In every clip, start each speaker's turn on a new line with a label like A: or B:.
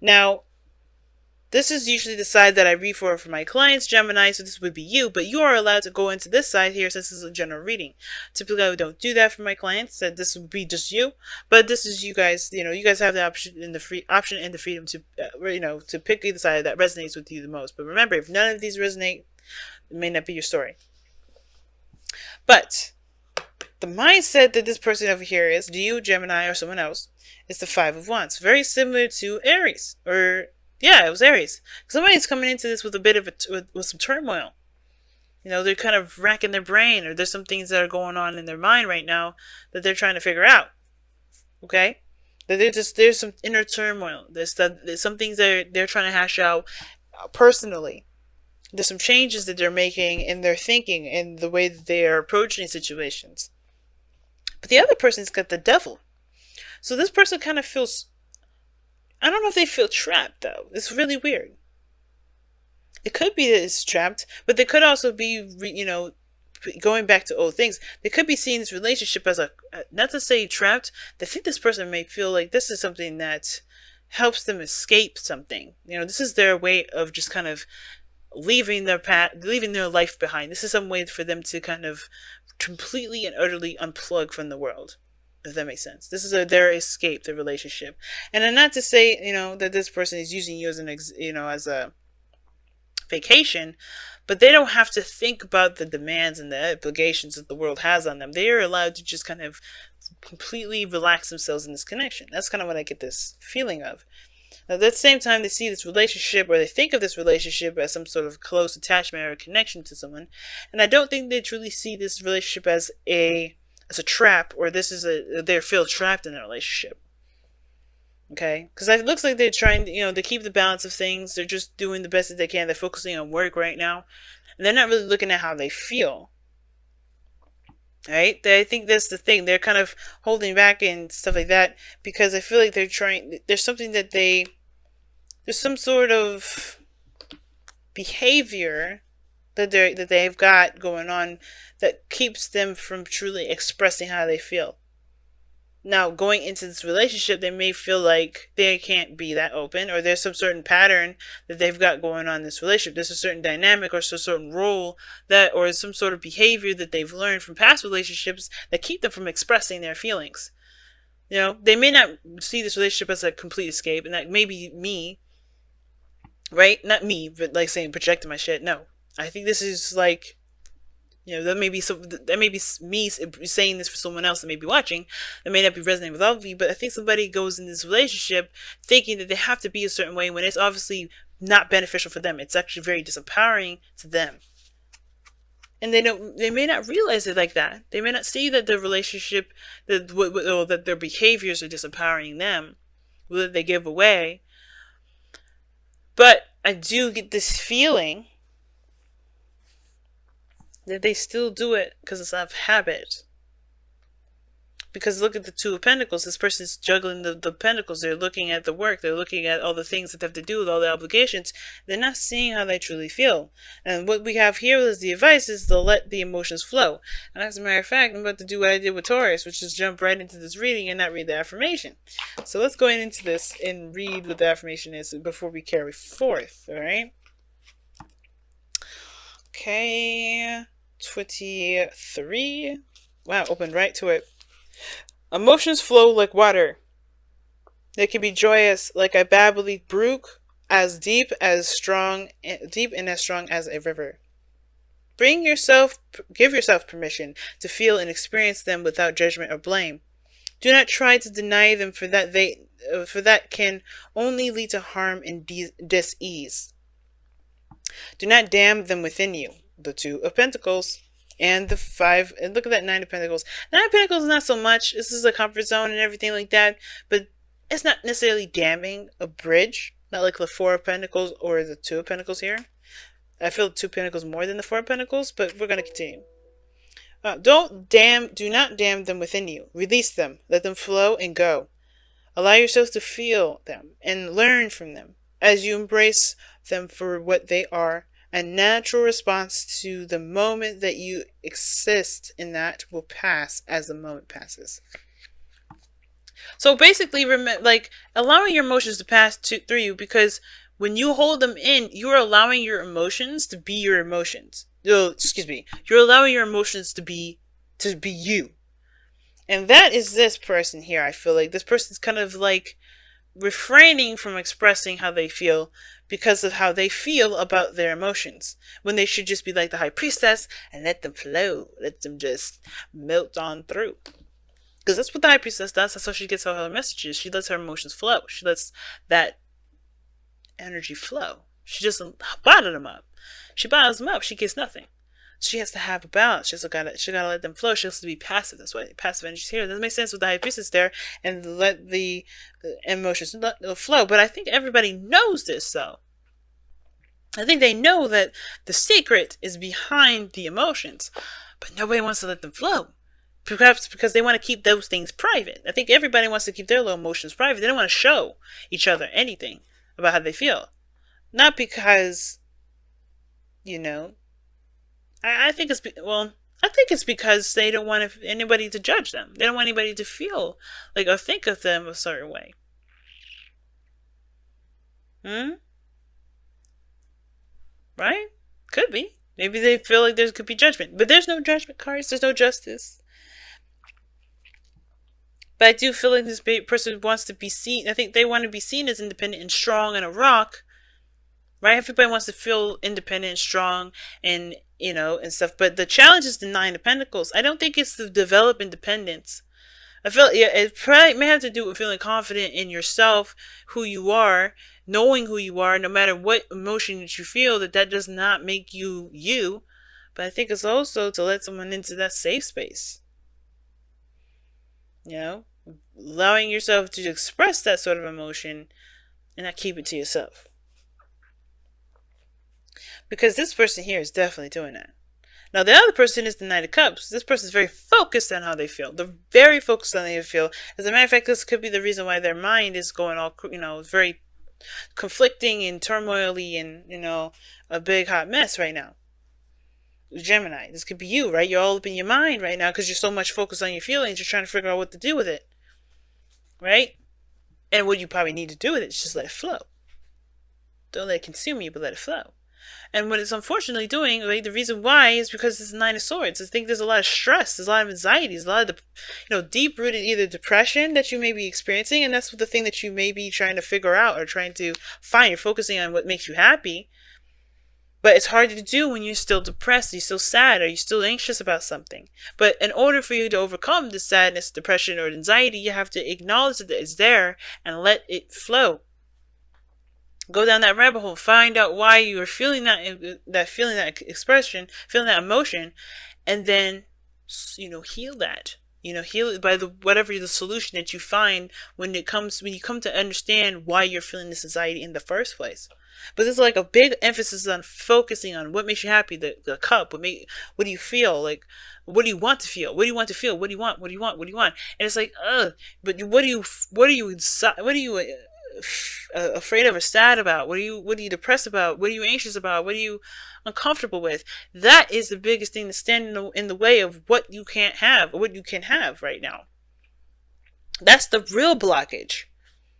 A: Now, this is usually the side that I read for my clients, Gemini, so this would be you, but you are allowed to go into this side here since this is a general reading. Typically, I don't do that for my clients, that this would be just you, but this is you guys, you guys have the option and the freedom to, to pick either side that resonates with you the most. But remember, if none of these resonate, it may not be your story. But the mindset that this person over here is, do you, Gemini, or someone else, is the Five of Wands. Very similar to Aries, or yeah, it was Aries. Somebody's coming into this with a bit of with some turmoil. They're kind of racking their brain, or there's some things that are going on in their mind right now that they're trying to figure out. Okay, that there's some inner turmoil. There's some things that they're trying to hash out personally. There's some changes that they're making in their thinking and the way that they are approaching situations. But the other person's got the Devil. So this person kind of feels, I don't know if they feel trapped though. It's really weird. It could be that it's trapped, but they could also be, going back to old things. They could be seeing this relationship as not to say trapped. They think this person may feel like this is something that helps them escape something. This is their way of just kind of leaving their life behind. This is some way for them to kind of completely and utterly unplug from the world. If that makes sense. This is their escape, their relationship. And then not to say, that this person is using you as as a vacation, but they don't have to think about the demands and the obligations that the world has on them. They are allowed to just kind of completely relax themselves in this connection. That's kind of what I get this feeling of. Now, at the same time, they see this relationship, or they think of this relationship as some sort of close attachment or connection to someone, and I don't think they truly see this relationship as a trap, or they feel trapped in a relationship. Okay, because it looks like they're trying to keep the balance of things. They're just doing the best that they can. They're focusing on work right now, and they're not really looking at how they feel. Right? I think that's the thing. They're kind of holding back and stuff like that because I feel like they're trying. There's something that there's some sort of behavior that they've got going on that keeps them from truly expressing how they feel. Now, going into this relationship, they may feel like they can't be that open, or there's some certain pattern that they've got going on in this relationship. There's a certain dynamic or some certain role or some sort of behavior that they've learned from past relationships that keep them from expressing their feelings. They may not see this relationship as a complete escape, and that may be me, right? Not me, but like saying projecting my shit. No, I think this is like, that may be me saying this for someone else that may be watching. That may not be resonating with all of you, but I think somebody goes in this relationship thinking that they have to be a certain way when it's obviously not beneficial for them. It's actually very disempowering to them. And they may not realize it like that. They may not see that the relationship, that their behaviors are disempowering them, that they give away. But I do get this feeling that they still do it because it's out of habit. Because look at the Two of Pentacles. This person's juggling the Pentacles. They're looking at the work. They're looking at all the things that they have to do with all the obligations. They're not seeing how they truly feel. And what we have here is the advice is to let the emotions flow. And as a matter of fact, I'm about to do what I did with Taurus, which is jump right into this reading and not read the affirmation. So let's go into this and read what the affirmation is before we carry forth. Alright? Okay. 23. Wow, opened right to it. Emotions flow like water. They can be joyous like a babbly brook, as deep and as strong as a river. Give yourself permission to feel and experience them without judgment or blame. Do not try to deny them, for that can only lead to harm and dis-ease. Do not damn them within you. The Two of Pentacles and the Five, and look at that Nine of Pentacles. Nine of Pentacles is not so much. This is a comfort zone and everything like that, but it's not necessarily damning a bridge. Not like the Four of Pentacles or the Two of Pentacles here. I feel the Two of Pentacles more than the Four of Pentacles, but we're going to continue. Do not damn them within you. Release them. Let them flow and go. Allow yourself to feel them and learn from them as you embrace them for what they are. A natural response to the moment that you exist in that will pass as the moment passes. So basically, like allowing your emotions to pass through you, because when you hold them in, you are allowing your emotions to be your emotions. Oh, excuse me. You're allowing your emotions to be you. And that is this person here. I feel like this person's kind of like refraining from expressing how they feel because of how they feel about their emotions, when they should just be like the high priestess and let them flow, let them just melt on through. Because that's what the high priestess does. That's how she gets all her messages. She lets her emotions flow. She lets that energy flow. She doesn't bottle them up. She bottles them up. She gets nothing. She has to have a balance. She gotta let them flow. She has to be passive. That's why passive energy is here. That makes sense with the high priestess there, and let the emotions flow. But I think everybody knows this, though. I think they know that the secret is behind the emotions, but nobody wants to let them flow. Perhaps because they want to keep those things private. I think everybody wants to keep their little emotions private. They don't want to show each other anything about how they feel. Not because, you know, I think it's, well, I think it's because they don't want anybody to judge them. They don't want anybody to feel like or think of them a certain way. Right? Could be. Maybe they feel like there could be judgment. But there's no judgment cards. There's no justice. But I do feel like this person wants to be seen. I think they want to be seen as independent and strong and a rock. Right? Everybody wants to feel independent and strong and, you know, and stuff. But the challenge is the Nine of Pentacles. I don't think it's to develop independence. I feel, yeah, it probably may have to do with feeling confident in yourself, who you are, knowing who you are, no matter what emotion that you feel, that does not make you you. But I think it's also to let someone into that safe space. You know, allowing yourself to express that sort of emotion and not keep it to yourself. Because this person here is definitely doing that. Now, the other person is the Knight of Cups. This person is very focused on how they feel. They're very focused on how they feel. As a matter of fact, this could be the reason why their mind is going all, you know, very conflicting and turmoily and, you know, a big hot mess right now. Gemini, this could be you, right? You're all up in your mind right now because you're so much focused on your feelings. You're trying to figure out what to do with it, right? And what you probably need to do with it is just let it flow. Don't let it consume you, but let it flow. And what it's unfortunately doing, like, the reason why is because it's the Nine of Swords. I think there's a lot of stress, there's a lot of anxiety, there's a lot of, you know, deep-rooted either depression that you may be experiencing, and that's the thing that you may be trying to figure out or trying to find. You're focusing on what makes you happy, but it's hard to do when you're still depressed, you're still sad, or you're still anxious about something. But in order for you to overcome the sadness, depression, or anxiety, you have to acknowledge that it's there and let it flow. Go down that rabbit hole. Find out why you are feeling that expression, feeling that emotion, and then, you know, heal that. You know, heal it by whatever the solution that you find when you come to understand why you're feeling this anxiety in the first place. But there's like a big emphasis on focusing on what makes you happy. The cup. What do you feel like? What do you want to feel? What do you want to feel? What do you want? What do you want? What do you want? And it's like, but what are you afraid of or sad about? What are you depressed about? What are you anxious about? What are you uncomfortable with? That is the biggest thing that's standing in the way of what you can't have, or what you can have right now. That's the real blockage.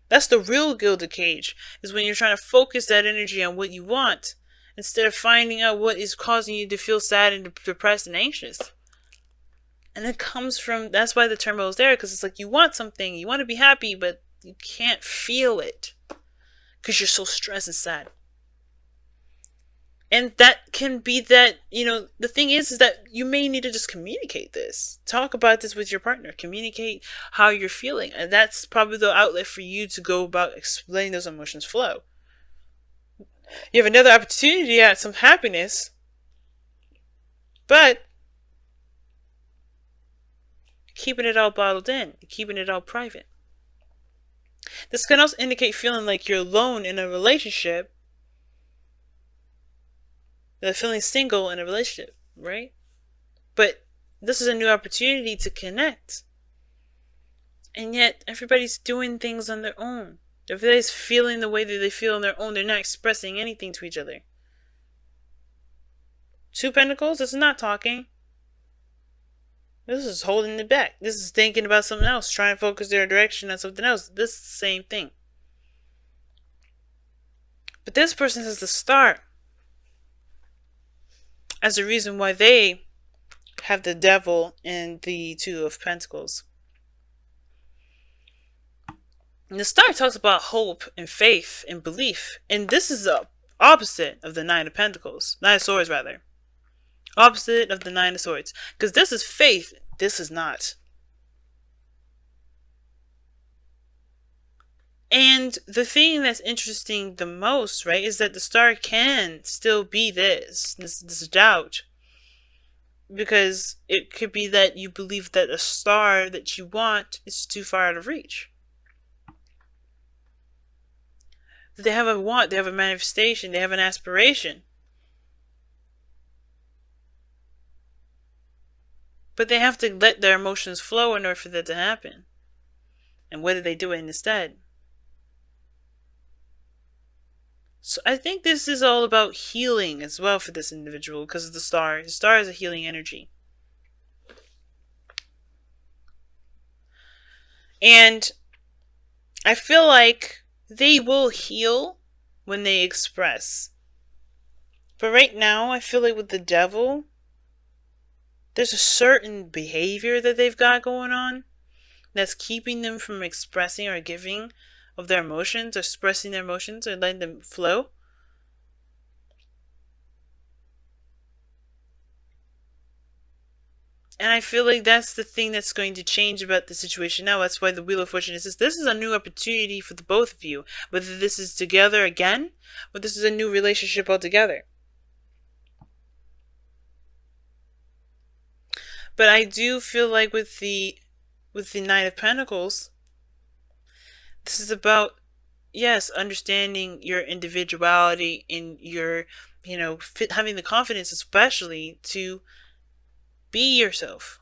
A: That's the real gilded cage, is when you're trying to focus that energy on what you want instead of finding out what is causing you to feel sad and depressed and anxious. And it comes from, that's why the turmoil is there, because it's like you want something, you want to be happy, but you can't feel it because you're so stressed and sad. And that can be that, you know, the thing is that you may need to just communicate this. Talk about this with your partner. Communicate how you're feeling. And that's probably the outlet for you to go about explaining those emotions flow. You have another opportunity at some happiness, but keeping it all bottled in, keeping it all private. This can also indicate feeling like you're alone in a relationship, feeling single in a relationship, right? But this is a new opportunity to connect. And yet, everybody's doing things on their own. Everybody's feeling the way that they feel on their own. They're not expressing anything to each other. Two Pentacles, this is not talking. This is holding it back. This is thinking about something else, trying to focus their direction on something else. This is the same thing. But this person has the star as the reason why they have the devil and the Two of Pentacles. And the star talks about hope and faith and belief. And this is the opposite of the Nine of Pentacles. Nine of Swords, rather. Opposite of the Nine of Swords. Because this is faith. This is not. And the thing that's interesting the most, right, is that the star can still be this doubt. Because it could be that you believe that a star that you want is too far out of reach. They have a want, they have a manifestation, they have an aspiration. But they have to let their emotions flow in order for that to happen. And what do they do instead? So I think this is all about healing as well for this individual because of the star. The star is a healing energy. And I feel like they will heal when they express. But right now, I feel like with the devil, there's a certain behavior that they've got going on that's keeping them from expressing or giving of their emotions, or expressing their emotions, or letting them flow. And I feel like that's the thing that's going to change about the situation now. That's why the Wheel of Fortune is this is a new opportunity for the both of you. Whether this is together again, or this is a new relationship altogether. But I do feel like with the Nine of Pentacles, this is about, yes, understanding your individuality and your, having the confidence especially to be yourself.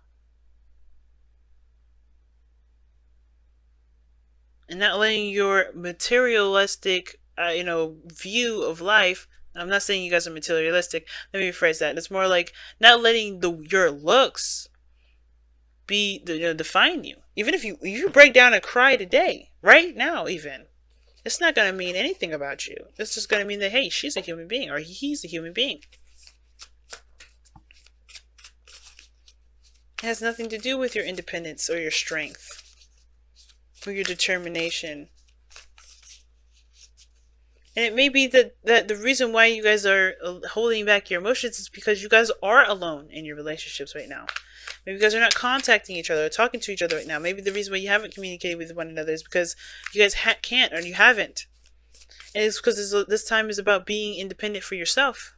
A: And not letting your materialistic, view of life. I'm not saying you guys are materialistic. Let me rephrase that. It's more like not letting your looks define you. Even if you break down and cry today, right now even, it's not going to mean anything about you. It's just going to mean that, hey, she's a human being, or he's a human being. It has nothing to do with your independence or your strength or your determination. And it may be that the reason why you guys are holding back your emotions is because you guys are alone in your relationships right now. Maybe you guys are not contacting each other or talking to each other right now. Maybe the reason why you haven't communicated with one another is because you guys can't, or you haven't. And it's because this time is about being independent for yourself.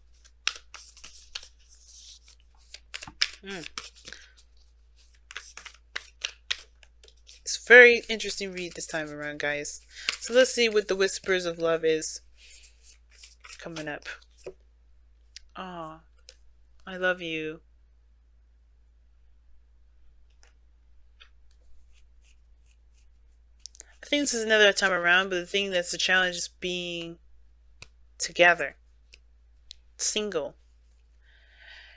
A: It's a very interesting read this time around, guys. So let's see what the Whispers of Love is coming up. Oh, I love you. I think this is another time around, but the thing that's the challenge is being together. Single.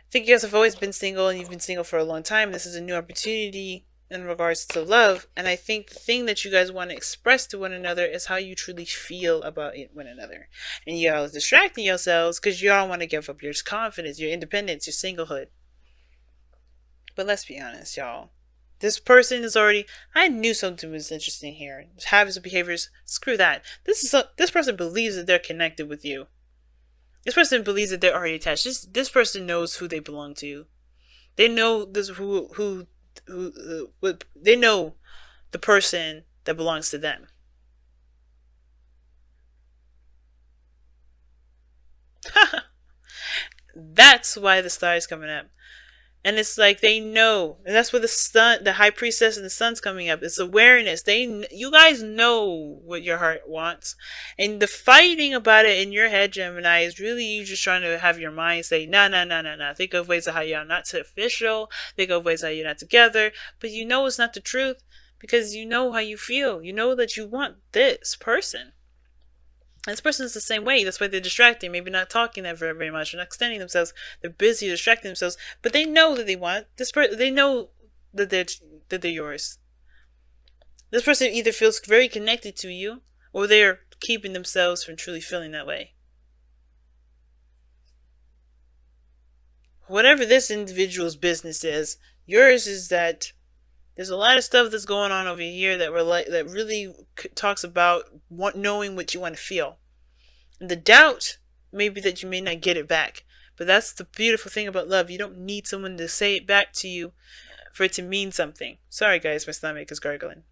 A: I think you guys have always been single, and you've been single for a long time. This is a new opportunity in regards to love. And I think the thing that you guys want to express to one another is how you truly feel about one another. And y'all are distracting yourselves because y'all want to give up your confidence, your independence, your singlehood. But let's be honest, y'all. This person is already, I knew something was interesting here. Habits and behaviors, screw that. This person believes that they're connected with you. This person believes that they're already attached. This person knows who they belong to. They know they know the person that belongs to them. That's why the star is coming up. And it's like they know, and that's where the high priestess and the sun's coming up. It's awareness. You guys know what your heart wants, and the fighting about it in your head, Gemini, is really you just trying to have your mind say, no. Think of ways of how you're not official. Think of ways how you're not together. But you know it's not the truth because you know how you feel. You know that you want this person. And this person is the same way. That's why they're distracting. Maybe not talking that very, very much. They're not extending themselves. They're busy distracting themselves. But they know that they want this person. They know that they're yours. This person either feels very connected to you, or they're keeping themselves from truly feeling that way. Whatever this individual's business is, yours is that there's a lot of stuff that's going on over here that really talks about knowing what you want to feel. And the doubt may be that you may not get it back. But that's the beautiful thing about love. You don't need someone to say it back to you for it to mean something. Sorry guys, my stomach is gargling.